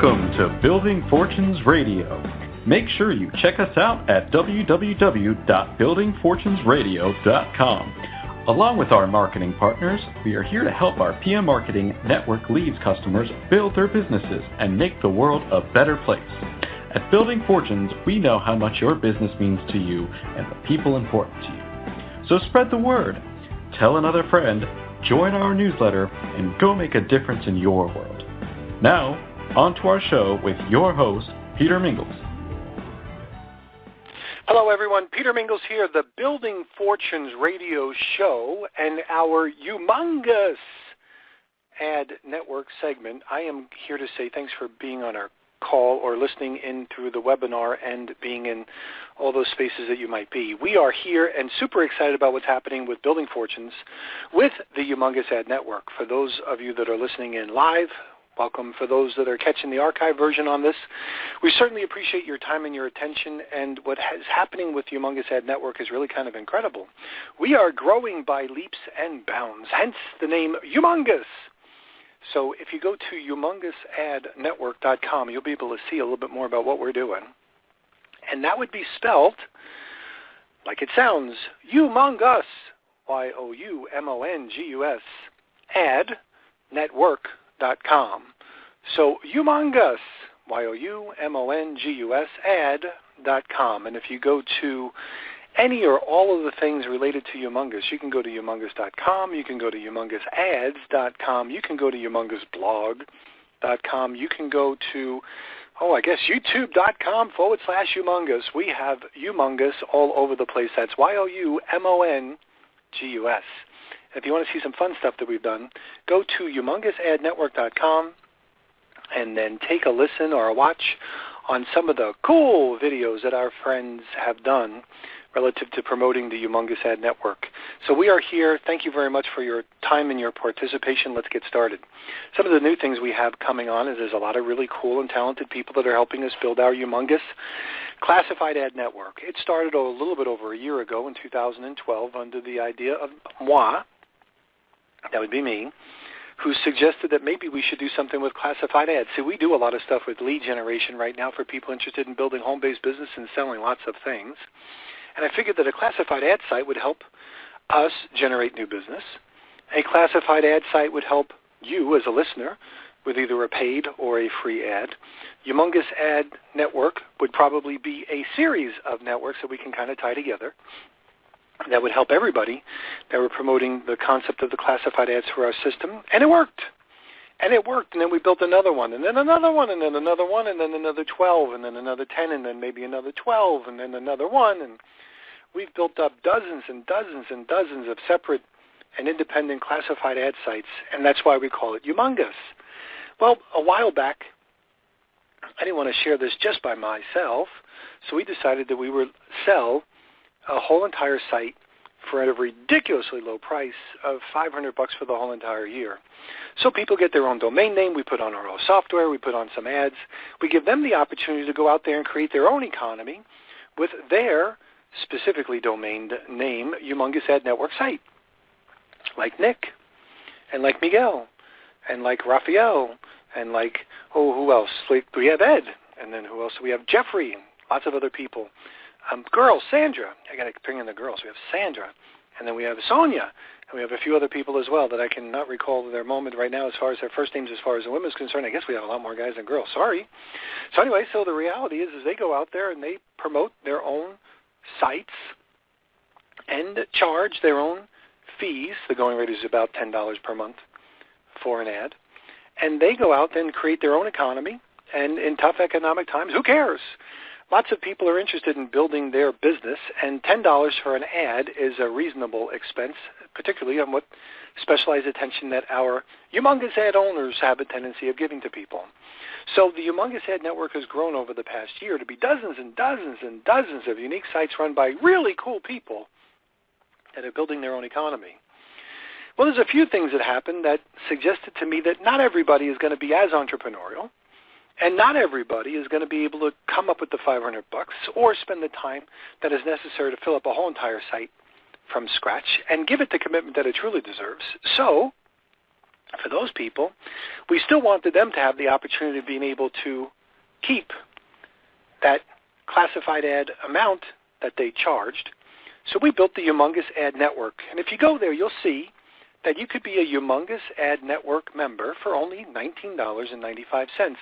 Welcome to Building Fortunes Radio. Make sure you check us out at www.buildingfortunesradio.com. Along with our marketing partners, we are here to help our PM Marketing Network Leads customers build their businesses and make the world a better place. At Building Fortunes, we know how much your business means to you and the people important to you. So spread the word, tell another friend, join our newsletter, and go make a difference in your world. Now, on to our show with your host, Peter Mingles. Hello, everyone. Peter Mingles here, the Building Fortunes radio show and our Youmongus Ad Network segment. I am here to say thanks for being on our call or listening in through the webinar and being in all those spaces that you might be. We are here and super excited about what's happening with Building Fortunes with the Youmongus Ad Network. For those of you that are listening in live, welcome. For those that are catching the archive version on this, we certainly appreciate your time and your attention, and what is happening with Youmongus Ad Network is really kind of incredible. We are growing by leaps and bounds, hence the name Youmongus. So if you go to youmongusadnetwork.com, you'll be able to see a little bit more about what we're doing. And that would be spelled like it sounds, Youmongus, Youmongus, ad network.com. So Youmongus, Youmongus, ad.com. And if you go to any or all of the things related to Youmongus, you can go to youmongus.com, you can go to youmongusads.com, you can go to youmongusblog.com, you can go to, youtube.com/Youmongus. We have Youmongus all over the place. That's Youmongus. If you want to see some fun stuff that we've done, go to youmongusadnetwork.com and then take a listen or a watch on some of the cool videos that our friends have done relative to promoting the Youmongus Ad Network. So we are here. Thank you very much for your time and your participation. Let's get started. Some of the new things we have coming on is there's a lot of really cool and talented people that are helping us build our Youmongus Classified Ad Network. It started a little bit over a year ago in 2012 under the idea of moi, that would be me, who suggested that maybe we should do something with classified ads. See, we do a lot of stuff with lead generation right now for people interested in building home-based business and selling lots of things. And I figured that a classified ad site would help us generate new business. A classified ad site would help you as a listener with either a paid or a free ad. Youmongus Ad Network would probably be a series of networks that we can kind of tie together that would help everybody that were promoting the concept of the classified ads for our system. And it worked. And it worked, and then we built another one, and then another one, and then another one, and then another 12, and then another 10, and then maybe another 12, and then another one. And we've built up dozens and dozens and dozens of separate and independent classified ad sites, and that's why we call it Youmongus. Well, a while back, I didn't want to share this just by myself, so we decided that we would sell a whole entire site for a ridiculously low price of $500 for the whole entire year. So people get their own domain name. We put on our own software. We put on some ads. We give them the opportunity to go out there and create their own economy with their specifically domained name, Youmongus Ad Network site, like Nick and like Miguel and like Raphael and like, who else? Like, we have Ed, and then who else? We have Jeffrey, lots of other people. Girl, Sandra. I got to bring in the girls. We have Sandra, and then we have Sonia, and we have a few other people as well that I cannot recall their moment right now as far as their first names as far as the women's concerned. I guess we have a lot more guys than girls. Sorry. So anyway, so the reality is they go out there and they promote their own sites and charge their own fees. The going rate is about $10 per month for an ad. And they go out and create their own economy. And in tough economic times, who cares? Lots of people are interested in building their business, and $10 for an ad is a reasonable expense, particularly on what specialized attention that our Youmongus ad owners have a tendency of giving to people. So the Youmongus Ad Network has grown over the past year to be dozens and dozens and dozens of unique sites run by really cool people that are building their own economy. Well, there's a few things that happened that suggested to me that not everybody is going to be as entrepreneurial. And not everybody is going to be able to come up with the $500 or spend the time that is necessary to fill up a whole entire site from scratch and give it the commitment that it truly deserves. So For those people, we still wanted them to have the opportunity of being able to keep that classified ad amount that they charged. So we built the Youmongus Ad Network. And if you go there, you'll see that you could be a Youmongus Ad Network member for only $19.95.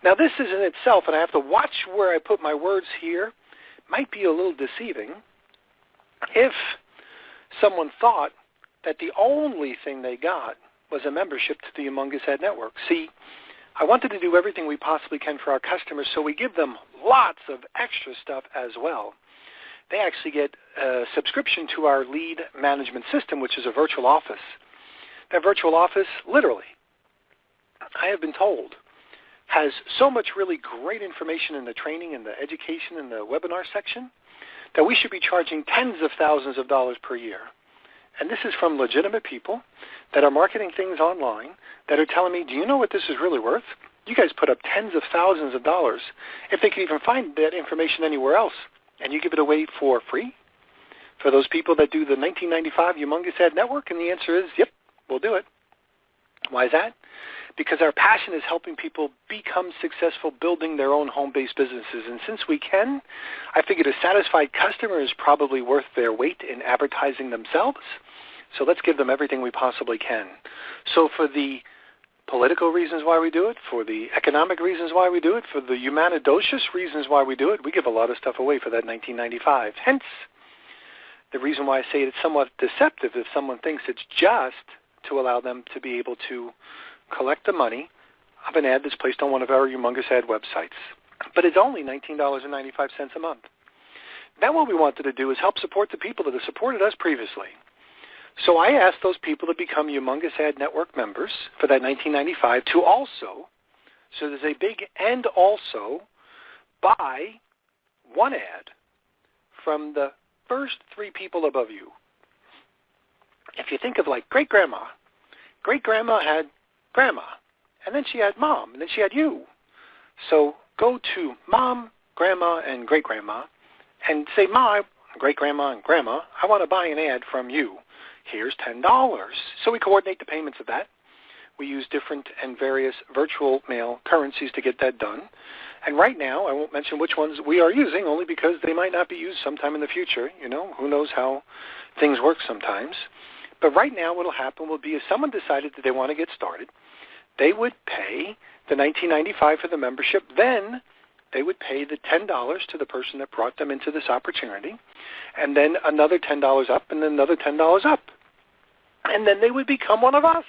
Now, this is in itself, and I have to watch where I put my words here, might be a little deceiving if someone thought that the only thing they got was a membership to the Youmongus Ad Network. See, I wanted to do everything we possibly can for our customers, so we give them lots of extra stuff as well. They actually get a subscription to our lead management system, which is a virtual office. That virtual office, literally, I have been told, has so much really great information in the training and the education and the webinar section that we should be charging tens of thousands of dollars per year. And this is from legitimate people that are marketing things online that are telling me, do you know what this is really worth? You guys put up tens of thousands of dollars if they can even find that information anywhere else, and you give it away for free for those people that do the $19.95 Youmongus Ad Network? And the answer is, yep, we'll do it. Why is that? Because our passion is helping people become successful building their own home-based businesses. And since we can, I figured a satisfied customer is probably worth their weight in advertising themselves. So let's give them everything we possibly can. So for the political reasons why we do it, for the economic reasons why we do it, for the humanidocious reasons why we do it, we give a lot of stuff away for that $19.95. Hence, the reason why I say it's somewhat deceptive if someone thinks it's just to allow them to be able to collect the money of an ad that's placed on one of our Youmongus Ad websites. But it's only $19.95 a month. Then what we wanted to do is help support the people that have supported us previously. So I asked those people to become Youmongus Ad Network members for that $19.95 to also, so there's a big and also, buy one ad from the first three people above you. If you think of like great-grandma had grandma, and then she had mom, and then she had you. So go to mom, grandma, and great-grandma and say, Ma, great-grandma, and grandma, I want to buy an ad from you. Here's $10. So we coordinate the payments of that. We use different and various virtual mail currencies to get that done. And right now, I won't mention which ones we are using, only because they might not be used sometime in the future. You know, who knows how things work sometimes. But right now what will happen will be if someone decided that they want to get started, they would pay the $19.95 for the membership. Then they would pay the $10 to the person that brought them into this opportunity, and then another $10 up, and then another $10 up. And then they would become one of us.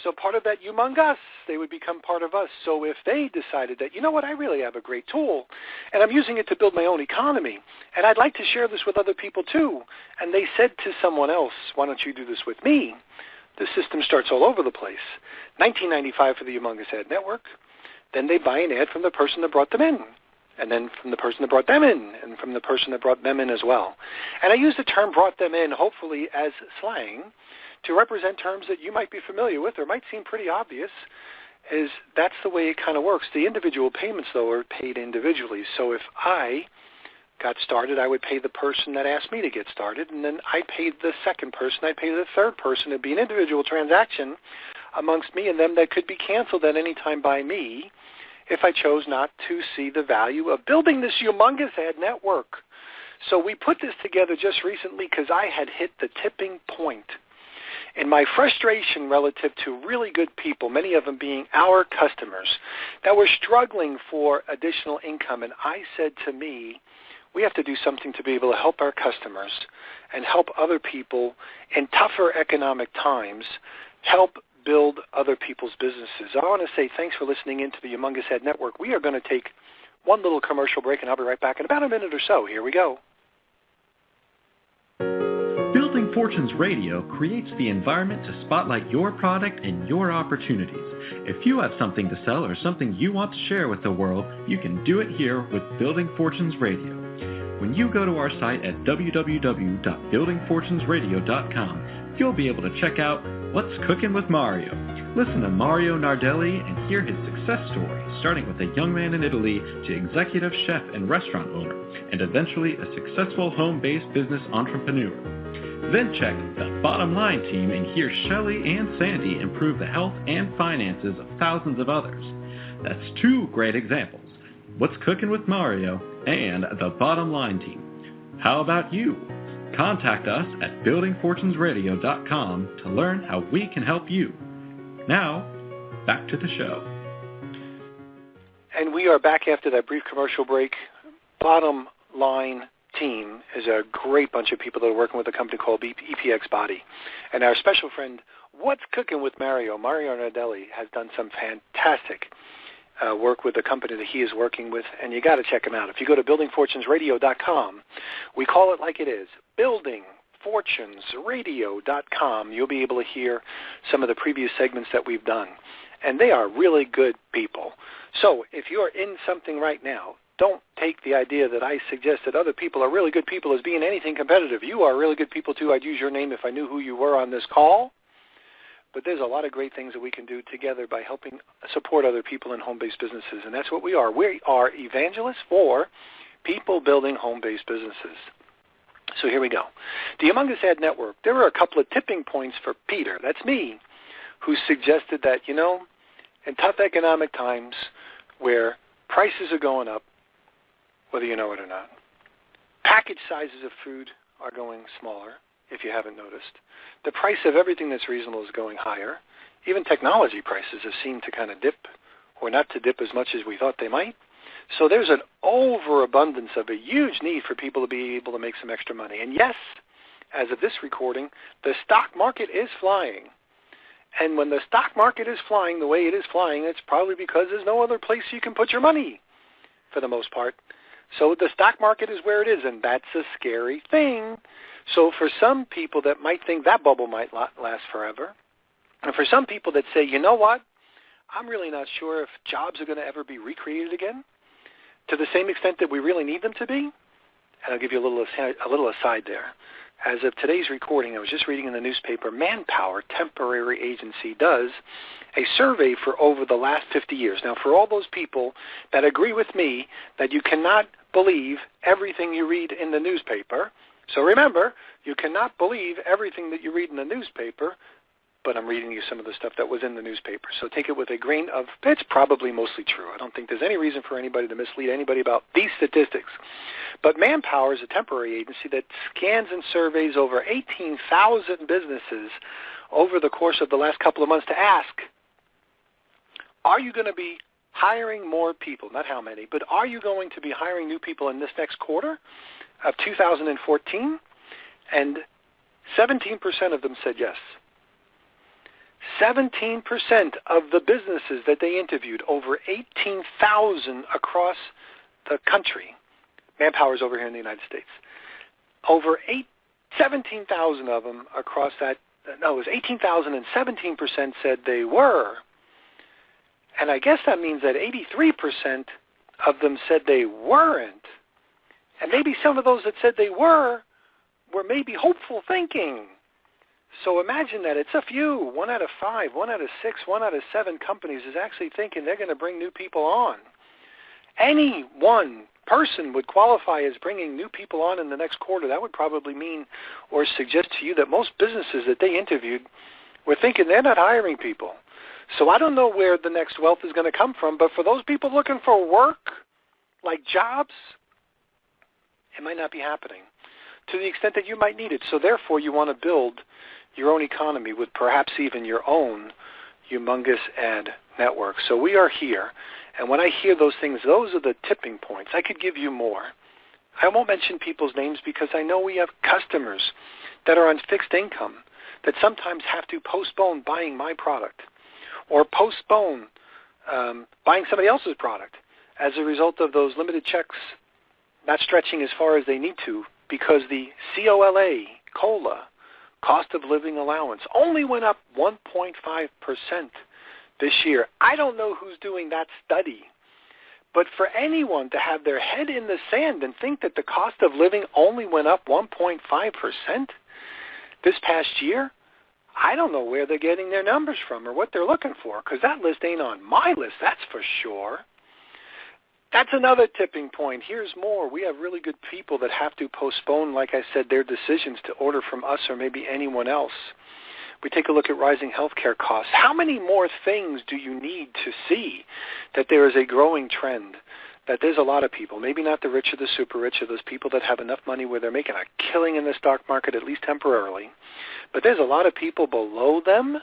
So part of that Youmongus, they would become part of us. So if they decided that, you know what, I really have a great tool, and I'm using it to build my own economy, and I'd like to share this with other people too, and they said to someone else, why don't you do this with me? The system starts all over the place. $19.95 for the Youmongus Ad Network. Then they buy an ad from the person that brought them in, and then from the person that brought them in, and from the person that brought them in as well. And I use the term brought them in, hopefully as slang, to represent terms that you might be familiar with or might seem pretty obvious, is that's the way it kind of works. The individual payments, though, are paid individually. So if I got started, I would pay the person that asked me to get started, and then I paid the second person, I'd pay the third person. It'd be an individual transaction amongst me and them that could be canceled at any time by me if I chose not to see the value of building this Youmongus Ad Network. So we put this together just recently because I had hit the tipping point in my frustration relative to really good people, many of them being our customers, that were struggling for additional income. And I said to me, we have to do something to be able to help our customers and help other people in tougher economic times, help build other people's businesses. I want to say thanks for listening into the Youmongus Ad Network. We are going to take one little commercial break, and I'll be right back in about a minute or so. Here we go. Building Fortunes Radio creates the environment to spotlight your product and your opportunities. If you have something to sell or something you want to share with the world, you can do it here with Building Fortunes Radio. When you go to our site at www.buildingfortunesradio.com, you'll be able to check out What's Cooking with Mario. Listen to Mario Nardelli and hear his success story, starting with a young man in Italy to executive chef and restaurant owner, and eventually a successful home-based business entrepreneur. Then check the Bottom Line team and hear Shelley and Sandy improve the health and finances of thousands of others. That's two great examples. What's Cooking with Mario and the Bottom Line team. How about you? Contact us at buildingfortunesradio.com to learn how we can help you. Now, back to the show. And we are back after that brief commercial break. Bottom Line team is a great bunch of people that are working with a company called EPX Body. And our special friend, What's Cooking with Mario Nardelli, has done some fantastic work with the company that he is working with, and you got to check him out. If you go to buildingfortunesradio.com, we call it like it is, buildingfortunesradio.com. You'll be able to hear some of the previous segments that we've done, and they are really good people. So if you're in something right now, don't take the idea that I suggest that other people are really good people as being anything competitive. You are really good people too. I'd use your name if I knew who you were on this call. But there's a lot of great things that we can do together by helping support other people in home-based businesses, and that's what we are. We are evangelists for people building home-based businesses. So here we go. The Youmongus Ad Network, there were a couple of tipping points for Peter, that's me, who suggested that, in tough economic times where prices are going up, whether you know it or not, package sizes of food are going smaller, if you haven't noticed. The price of everything that's reasonable is going higher. Even technology prices have seemed to kind of dip, or not to dip as much as we thought they might. So there's an overabundance of a huge need for people to be able to make some extra money. And yes, as of this recording, the stock market is flying. And when the stock market is flying the way it is flying, it's probably because there's no other place you can put your money, for the most part. So the stock market is where it is, and that's a scary thing. So for some people that might think that bubble might last forever, and for some people that say, you know what, I'm really not sure if jobs are going to ever be recreated again to the same extent that we really need them to be. And I'll give you a little aside there. As of today's recording, I was just reading in the newspaper, Manpower Temporary Agency does a survey for over the last 50 years. Now, for all those people that agree with me that you cannot believe everything you read in the newspaper, so remember, you cannot believe everything that you read in the newspaper, but I'm reading you some of the stuff that was in the newspaper. So take it with a grain of, it's probably mostly true. I don't think there's any reason for anybody to mislead anybody about these statistics. But Manpower is a temporary agency that scans and surveys over 18,000 businesses over the course of the last couple of months to ask, are you going to be hiring more people? Not how many, but are you going to be hiring new people in this next quarter of 2014? And 17% of them said yes. 17% of the businesses that they interviewed, over 18,000 across the country, Manpower's over here in the United States, 17,000 of them across that, no, it was 18,000 and 17% said they were. And I guess that means that 83% of them said they weren't. And maybe some of those that said they were maybe hopeful thinking. So imagine that it's a few, 1 out of 5, 1 out of 6, 1 out of 7 companies is actually thinking they're going to bring new people on. Any one person would qualify as bringing new people on in the next quarter. That would probably mean or suggest to you that most businesses that they interviewed were thinking they're not hiring people. So I don't know where the next wealth is going to come from, but for those people looking for work, like jobs, it might not be happening to the extent that you might need it. So therefore, you want to build your own economy with perhaps even your own Youmongus Ad Network. So we are here, and when I hear those things, those are the tipping points. I could give you more. I won't mention people's names because I know we have customers that are on fixed income that sometimes have to postpone buying my product or postpone buying somebody else's product as a result of those limited checks not stretching as far as they need to because the COLA, cost of living allowance, only went up 1.5% this year. I don't know who's doing that study, but for anyone to have their head in the sand and think that the cost of living only went up 1.5% this past year, I don't know where they're getting their numbers from or what they're looking for, because that list ain't on my list, that's for sure. That's another tipping point. Here's more. We have really good people that have to postpone, like I said, their decisions to order from us or maybe anyone else. We take a look at rising healthcare costs. How many more things do you need to see that there is a growing trend, that there's a lot of people, maybe not the rich or the super rich or those people that have enough money where they're making a killing in the stock market, at least temporarily, but there's a lot of people below them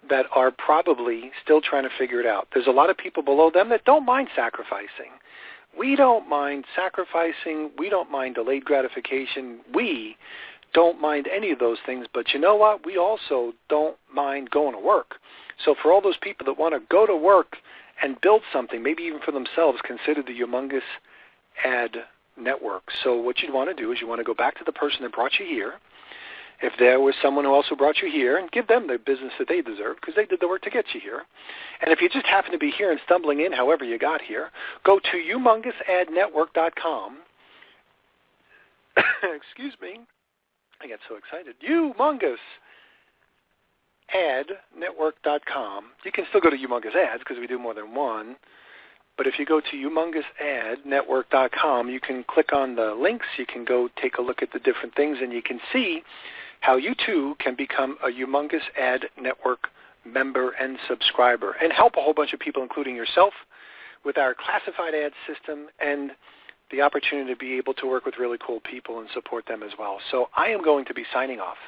that are probably still trying to figure it out. There's a lot of people below them that don't mind sacrificing. We don't mind sacrificing. We don't mind delayed gratification. We don't mind any of those things. But you know what? We also don't mind going to work. So for all those people that want to go to work and build something, maybe even for themselves, consider the Youmongus Ad Network. So what you'd want to do is you want to go back to the person that brought you here. If there was someone who also brought you here, and give them the business that they deserve because they did the work to get you here. And if you just happen to be here and stumbling in however you got here, go to youmongusadnetwork.com. Excuse me. I get so excited. Youmongusadnetwork.com. You can still go to Youmongus Ads because we do more than one. But if you go to youmongusadnetwork.com, you can click on the links. You can go take a look at the different things, and you can see how you, too, can become a Youmongus Ad Network member and subscriber and help a whole bunch of people, including yourself, with our classified ad system and the opportunity to be able to work with really cool people and support them as well. So I am going to be signing off.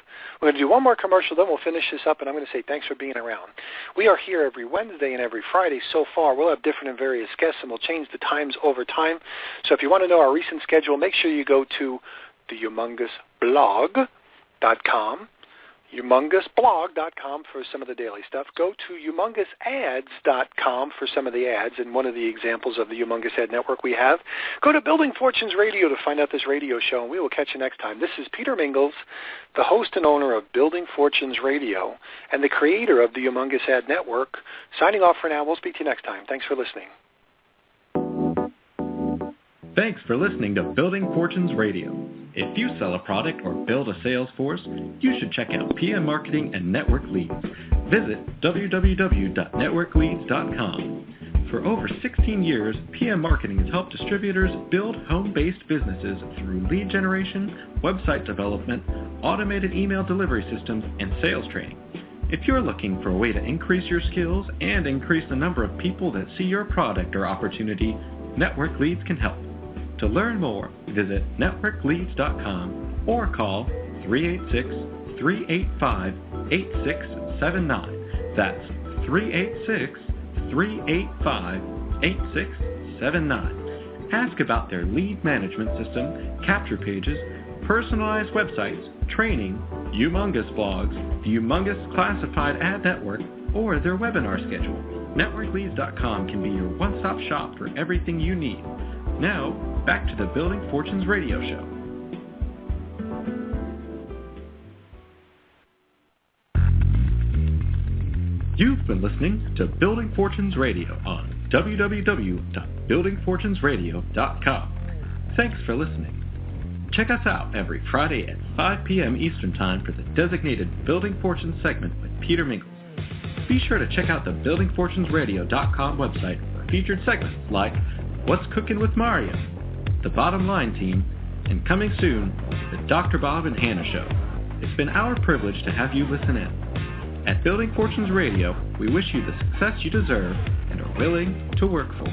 We're going to do one more commercial, then we'll finish this up, and I'm going to say thanks for being around. We are here every Wednesday and every Friday so far. We'll have different and various guests, and we'll change the times over time. So if you want to know our recent schedule, make sure you go to the YoumongusBlog.com, YoumongusBlog.com for some of the daily stuff. Go to YoumongusAds.com for some of the ads and one of the examples of the Youmongus Ad Network we have. Go to Building Fortunes Radio to find out this radio show, and we will catch you next time. This is Peter Mingles, the host and owner of Building Fortunes Radio and the creator of the Youmongus Ad Network, signing off for now. We'll speak to you next time. Thanks for listening. Thanks for listening to Building Fortunes Radio. If you sell a product or build a sales force, you should check out PM Marketing and Network Leads. Visit www.networkleads.com. For over 16 years, PM Marketing has helped distributors build home-based businesses through lead generation, website development, automated email delivery systems, and sales training. If you're looking for a way to increase your skills and increase the number of people that see your product or opportunity, Network Leads can help. To learn more, visit networkleads.com or call 386-385-8679. That's 386-385-8679. Ask about their lead management system, capture pages, personalized websites, training, Youmongus blogs, the Youmongus Classified Ad Network, or their webinar schedule. NetworkLeads.com can be your one-stop shop for everything you need. Now, back to the Building Fortunes Radio Show. You've been listening to Building Fortunes Radio on www.buildingfortunesradio.com. Thanks for listening. Check us out every Friday at 5 p.m. Eastern Time for the designated Building Fortunes segment with Peter Mingles. Be sure to check out the buildingfortunesradio.com website for featured segments like What's Cooking with Mario, The Bottom Line Team, and coming soon, the Dr. Bob and Hannah Show. It's been our privilege to have you listen in. At Building Fortunes Radio, we wish you the success you deserve and are willing to work for.